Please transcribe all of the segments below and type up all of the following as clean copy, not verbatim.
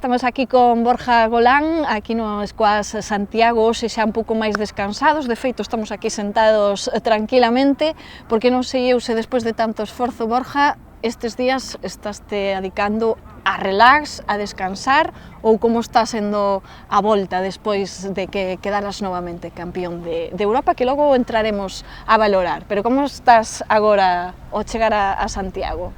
Estamos aquí con Borja Golán, aquí no Squash Santiago, hoxe xa un pouco máis descansados, de feito estamos aquí sentados tranquilamente, porque non sei eu se despois de tanto esforzo, Borja, estes días estaste adicando a relax, a descansar, ou como está sendo a volta despois de que quedaras novamente campeón de Europa, que logo entraremos a valorar, pero como estás agora ao chegar a Santiago?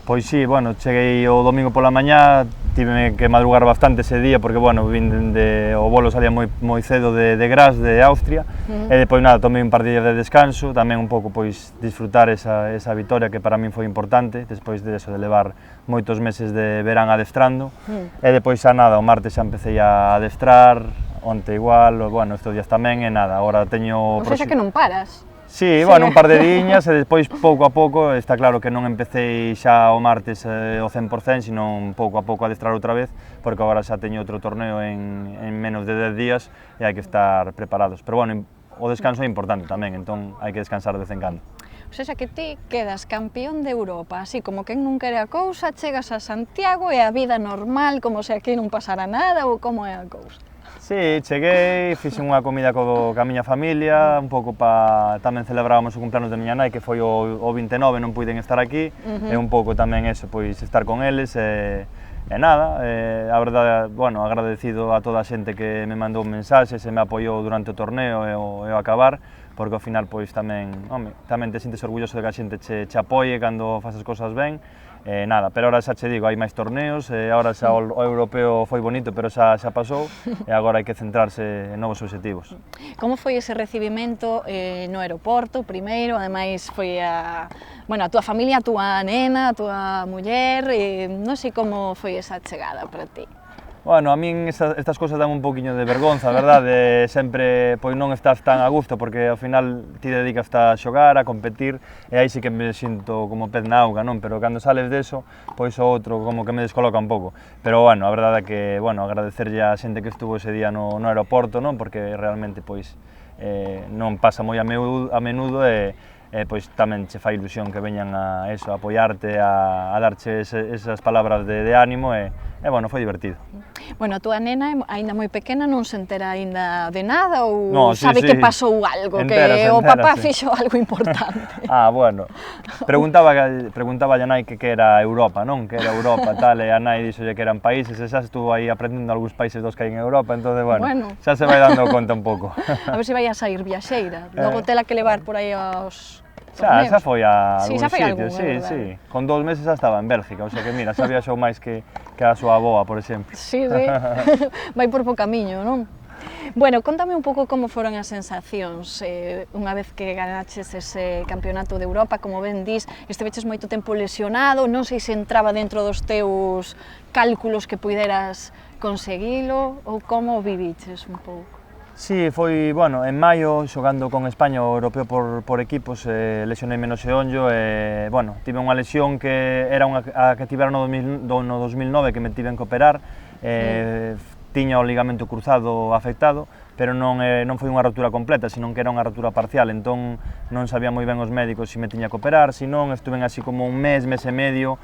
Pois sí, bueno, cheguei o domingo pola mañá, tive que madrugar bastante ese día porque, bueno, o volo salía moi cedo de Graz, de Austria, e depois nada, tomei un par de días de descanso, tamén un pouco pois disfrutar esa vitoria que para min foi importante, despois de eso, de levar moitos meses de verán adestrando, e depois xa nada, o martes xa empecé a adestrar, onte igual, bueno, estes días tamén, e nada, agora teño... O sea que non paras? Sí, bueno, un par de diñas e despois pouco a pouco, está claro que non empecé xa o martes o 100%, sino pouco a pouco a adestrar outra vez, porque agora xa teño outro torneo en menos de 10 días e hai que estar preparados. Pero bueno, o descanso é importante tamén, entón hai que descansar de vez en cando. O sea, que ti quedas campeón de Europa, así como que non quere a cousa, chegas a Santiago e a vida normal, como se aquí non pasara nada, ou como é a cousa? Sí, cheguei, fixen unha comida ca miña familia, un pouco para tamén celebrábamos o cumpleaños de miña nai, que foi o 29, non puiden estar aquí, e un pouco tamén eso, pois estar con eles, e nada, a verdade, bueno, agradecido a toda a xente que me mandou mensaxes e me apoiou durante o torneo e o acabar, porque ao final pois tamén te sintes orgulloso de que a xente che apoie cando fas as cousas ben, nada, pero ahora xa che digo, hai máis torneos, agora xa o europeo foi bonito, pero xa pasou, e agora hai que centrarse en novos obxectivos. Como foi ese recibimento no aeroporto, primeiro, ademais foi a túa familia, a túa nena, a túa muller, non sei como foi esa chegada para ti? Bueno, a min estas cousas dan un poquinho de vergonza, verdade? Sempre pois non estás tan a gusto porque ao final ti dedicas a xogar, a competir e aí sí que me sinto como pez na auga, non? Pero cando sales deso, pois o outro como que me descoloca un pouco. Pero bueno, a verdade é que, bueno, agradecerlle a xente que estuvo ese día no aeroporto, non? Porque realmente pois non pasa moi a menudo e pois tamén che fai ilusión que veñan a eso, a apoiarte, a darche esas palabras de ánimo e bueno, foi divertido. Bueno, a túa nena aínda moi pequena, non se entera aínda de nada ou sí, sabe que pasou algo, que o papá fixo algo importante? Bueno, preguntaba a nai que era Europa, non? Que era Europa, tal, e a nai dixolle que eran países, e xa estuvo aí aprendendo algúns países dos que hai en Europa, entón, bueno, xa se vai dando conta un pouco. A ver se vai a sair viaxeira, logo tela que levar por aí aos... Xa foi a algún sitio, sí. Con 2 meses xa estaba en Bélgica, o sea que mira, xa viaxou máis que a súa avoa, por exemplo. Sí, vai por bo camiño, non? Bueno, contame un pouco como foron as sensacións unha vez que ganaches ese campeonato de Europa, como ben dís, esteveches moito tempo lesionado, non sei se entraba dentro dos teus cálculos que puideras conseguilo, ou como viviches un pouco? Sí, foi, bueno, en maio, xogando con España o europeo por equipos, lesionei menos o onllo e, bueno, tive unha lesión que era a que tivera no 2009 que me tiven que operar, tiña o ligamento cruzado afectado, pero non foi unha rotura completa, senón que era unha rotura parcial, entón non sabía moi ben os médicos se me tiña que operar, senón estuve así como un mes e medio,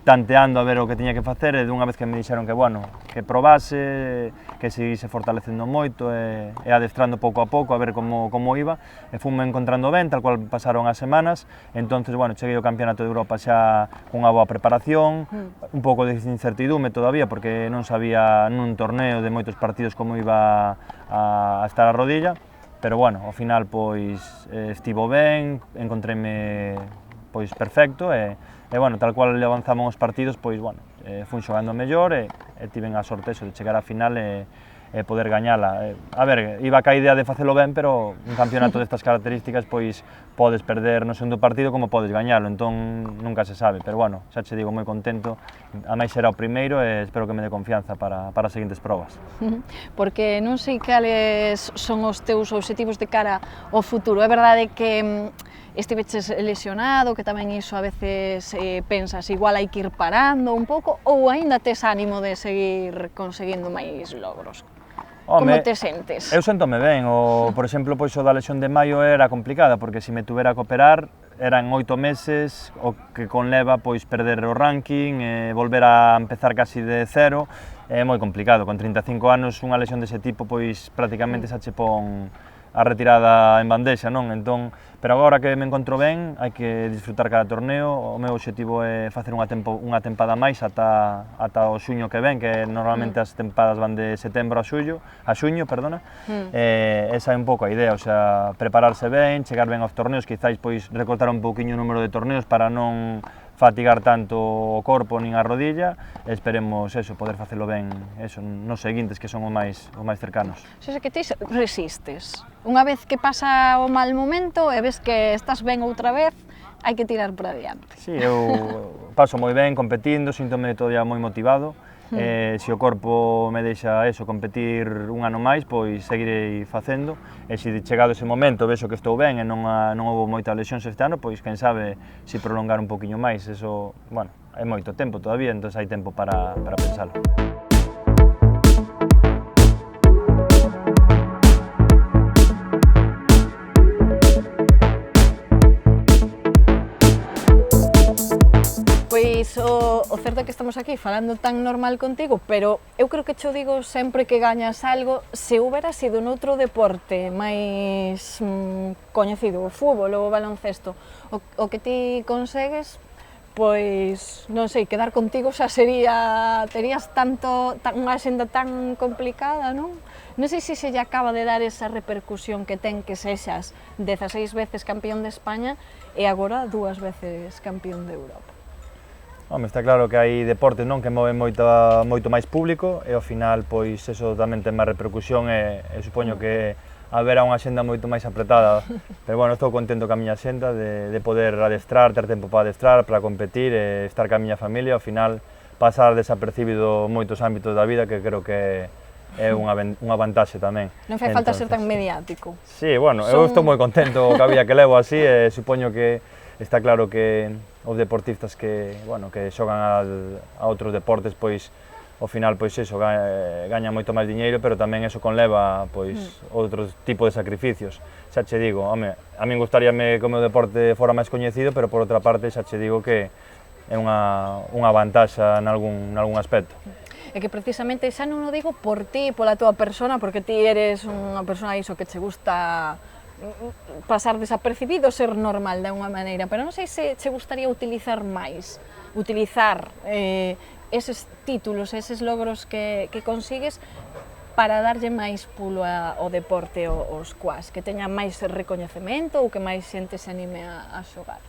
tanteando a ver o que tiña que facer e dunha vez que me dixeron que, bueno, que probase, que seguise fortalecendo moito e adestrando pouco a pouco a ver como iba e fume encontrando ben, tal cual pasaron as semanas, entonces, bueno, cheguei ao Campeonato de Europa xa cunha boa preparación, un pouco de incertidume todavía porque non sabía nun torneo de moitos partidos como iba a estar a rodilla, pero, bueno, ao final, pois, estivo ben, encontreime pois perfecto e bueno, tal cual avanzaban os partidos, pois, bueno, fui xogando mellor e tiven a sorte de chegar á final e poder gañala. A ver, iba ca idea de facelo ben, pero un campeonato destas características, pois, podes perder no segundo partido como podes gañalo, entón nunca se sabe, pero, bueno, xa che digo, moi contento, a máis será o primeiro e espero que me dé confianza para as seguintes probas. Porque non sei cales son os teus obxectivos de cara ao futuro, é verdade que estiveches lesionado, que tamén iso a veces pensas, igual hai que ir parando un pouco, ou aínda tes ánimo de seguir conseguindo máis logros? Como te sentes? Eu sentome ben, por exemplo, pois o da lesión de maio era complicada, porque se me tuvera que operar, eran 8 meses, o que conleva pois perder o ranking, volver a empezar casi de cero, é moi complicado. Con 35 anos unha lesión dese tipo pois prácticamente xa che pon a retirada en bandexa, non? Entón, pero agora que me encontro ben, hai que disfrutar cada torneo. O meu objetivo é facer unha tempada máis ata o xuño que ven, que normalmente as tempadas van de setembro a xuño, perdona. Esa é un pouco a idea, o sea, prepararse ben, chegar ben aos torneos, quizáis pois recortar un pouquiño o número de torneos para non fatigar tanto o corpo nin a rodilla, e esperemos eso, poder facelo ben eso, nos seguintes que son os máis cercanos. Xa que ti resistes. Unha vez que pasa o mal momento e ves que estás ben outra vez, hai que tirar por adiante. Sí, eu paso moi ben competindo, síntome todavía moi motivado. Se o corpo me deixa eso, competir un ano máis, pois seguirei facendo, e se chegado ese momento vexo que estou ben e non houve moitas lesións este ano, pois quen sabe se prolongar un poquinho máis, eso, bueno, é moito tempo todavía, entón hai tempo para pensalo. Pois o certo é que estamos aquí falando tan normal contigo, pero eu creo que cho digo sempre que gañas algo, se houbera sido noutro deporte máis coñecido, o fútbol ou o baloncesto, o que ti consegues, pois, non sei, quedar contigo xa sería, terías unha xenda tan complicada, non? Non sei se lle acaba de dar esa repercusión que ten que sexas 16 veces campeón de España e agora 2 veces campeón de Europa. Home, está claro que hai deportes, non, que moven moito máis público, e ao final pois eso tamén ten máis repercusión, e supoño que haberá unha xenda moito máis apretada, pero bueno, estou contento ca miña xenda de poder adestrar, ter tempo para adestrar, para competir, e estar ca miña familia, ao final pasar desapercibido moitos ámbitos da vida, que creo que é unha vantaxe tamén. Non fai falta ser tan mediático. Sí, bueno, eu estou moi contento ca vida que levo así, e supoño que está claro que os deportistas que, bueno, que xogan a outros deportes, pois ao final pois eso, gañan moito máis diñeiro, pero tamén eso conleva pois outro tipo de sacrificios. Xa che digo, home, a min gustaríame que o meu deporte fora máis coñecido, pero por outra parte xa che digo que é unha vantaxa nalgún aspecto. É que precisamente xa non o digo por ti, pola tua persona, porque ti eres unha persona iso que che gusta pasar desapercibido, ser normal de unha maneira, pero non sei se che gustaría utilizar eses títulos, eses logros que consigues para darlle máis pulo ao deporte, aos squash, que teña máis recoñecemento ou que máis xente se anime a xogar.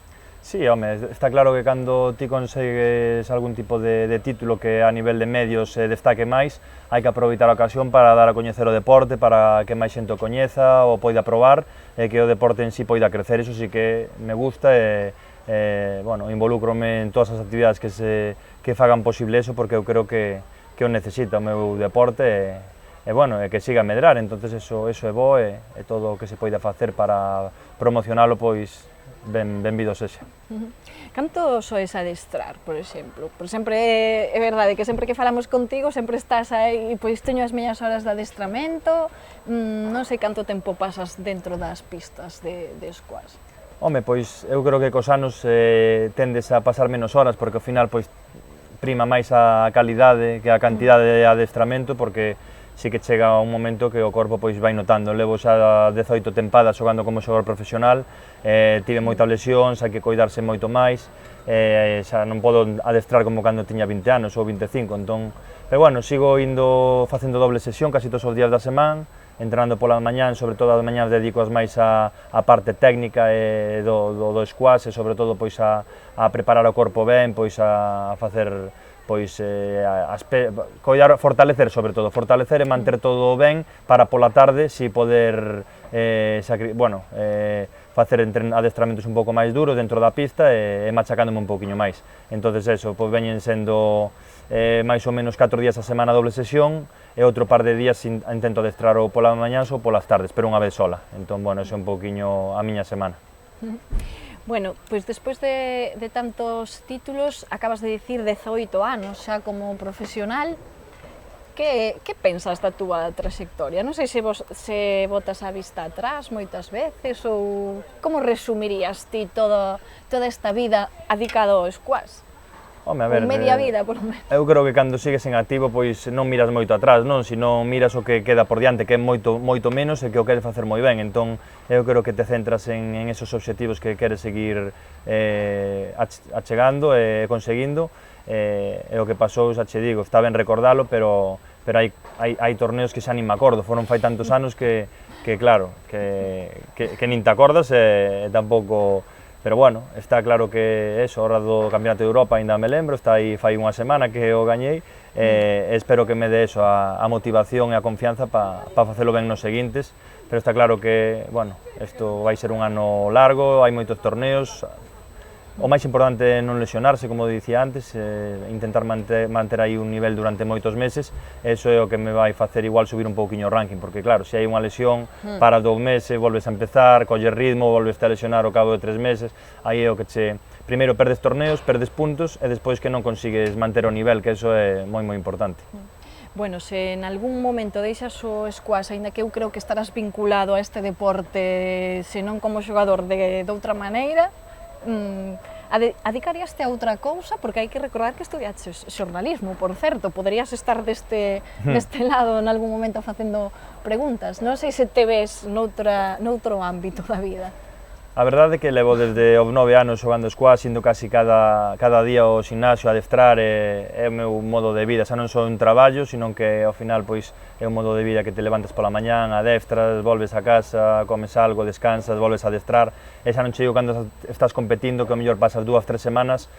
Sí, home, está claro que cando ti consegues algún tipo de título que a nivel de medios se destaque máis, hai que aproveitar a ocasión para dar a coñecer o deporte, para que máis xente o coñeza, o poida probar, e que o deporte en sí poida crecer. Iso sí que me gusta, e bueno, involúcrome en todas as actividades que fagan posible eso, porque eu creo que o necesita o meu deporte, e bueno, que siga a medrar. Entonces eso é bo, e todo o que se poida facer para promocionalo, pois benvido sexa. Canto soes adestrar, por exemplo? Por sempre é verdade que sempre que falamos contigo sempre estás aí, pois teño as miñas horas de adestramento, non sei canto tempo pasas dentro das pistas de squash. Home, pois eu creo que cos anos tendes a pasar menos horas, porque ao final pois prima máis a calidade que a cantidade de adestramento, porque sí que chega un momento que o corpo pois vai notando. Levo xa 18 tempadas xogando como xogador profesional, tive moitas lesións, hai que coidarse moito máis, xa non podo adestrar como cando tiña 20 anos ou 25, entón, pero bueno, sigo indo facendo doble sesión casi todos os días da semana, entrenando pola mañán, sobre todo as mañás dedico máis a parte técnica do squash, e sobre todo pois a preparar o corpo ben, pois a facer pois fortalecer, sobre todo, fortalecer e manter todo ben para pola tarde si poder facer adestramentos un pouco máis duros dentro da pista e machacándome un pouquiño máis. Entonces eso, pois veñen sendo máis ou menos 4 días a semana doble sesión, e outro par de días intento adestrar ou pola mañá ou polas tardes, pero unha vez sola. Entón, bueno, ese é un pouquiño a miña semana. Bueno, pois despois de tantos títulos, acabas de dicir 18 anos xa como profesional, Que pensas da túa trayectoria? Non sei se botas a vista atrás moitas veces ou como resumirías ti toda esta vida adicada ao squash? Home, a ver, Ou media vida, por lo menos. eu creo que cando sigues en activo, pois non miras moito atrás, non? Sino miras o que queda por diante, que é moito menos e que o queres facer moi ben. Entón, eu creo que te centras en esos obxectivos que queres seguir achegando e conseguindo. E o que pasou, xa che digo, está ben recordalo, pero hai torneos que xa nin me acordo, foron fai tantos anos que claro, que nin te acordas e tampouco. Pero bueno, está claro que eso, hora do Campeonato de Europa ainda me lembro, está aí fai unha semana que o gañei, e espero que me dé eso, a motivación e a confianza para facelo ben nos seguintes, pero está claro que, bueno, isto vai ser un ano largo, hai moitos torneos. O máis importante é non lesionarse, como dicía antes, intentar manter aí un nivel durante moitos meses, eso é o que me vai facer igual subir un pouquiño o ranking, porque claro, se hai unha lesión, para 2 meses, volves a empezar, colles ritmo, volves a lesionar ao cabo de 3 meses, aí é o que primeiro perdes torneos, perdes puntos, e despois que non consigues manter o nivel, que eso é moi importante. Bueno, se en algún momento deixas o squash, aínda que eu creo que estarás vinculado a este deporte, se non como xogador de outra maneira, adicaríaste a outra cousa, porque hai que recordar que estudiaches xornalismo, por certo, poderías estar deste lado en algún momento facendo preguntas. Non sei se te ves noutro ámbito da vida. A verdade é que levo desde os 9 anos xogando squash, indo casi cada día ao gimnasio a adestrar, é o meu modo de vida, xa non só un traballo, sino que ao final pois é un modo de vida que te levantas pola mañán, adestras, volves a casa, comes algo, descansas, volves a adestrar, e xa non che digo cando estás competindo, que ao mellor pasas 2 ou 3 semanas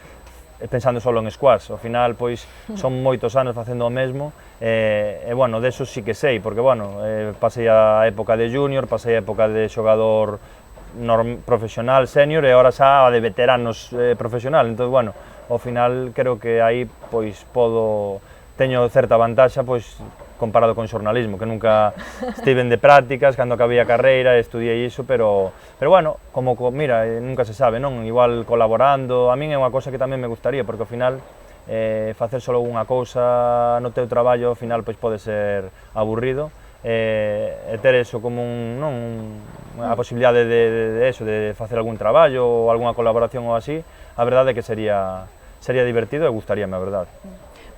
pensando solo en squash. Ao final pois son moitos anos facendo o mesmo, e bueno, deso sí que sei, porque bueno, pasei a época de junior, pasei a época de xogador profesional, senior, e agora xa de veteranos profesional. Entón, bueno, ao final creo que aí pois teño certa vantaxa pois comparado con xornalismo, que nunca estiven de prácticas, cando acabei a carreira estudiei iso, pero bueno, mira, nunca se sabe, non? Igual colaborando, a min é unha cousa que tamén me gustaría, porque ao final facer só unha cousa no teu traballo ao final pois pode ser aburrido, e ter eso como a posibilidade de facer algún traballo ou algunha colaboración ou así, a verdade é que sería divertido e gustaríame, a verdade.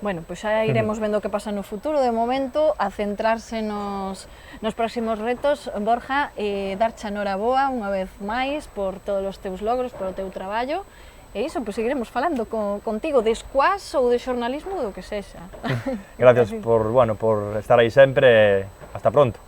Bueno, pois xa iremos vendo o que pasa no futuro. De momento, a centrarse nos próximos retos, Borja, darche a noraboa unha vez máis por todos os teus logros, polo teu traballo, e iso, pois seguiremos falando contigo de squash ou de xornalismo, do que sexa. Gracias por estar aí sempre, hasta pronto.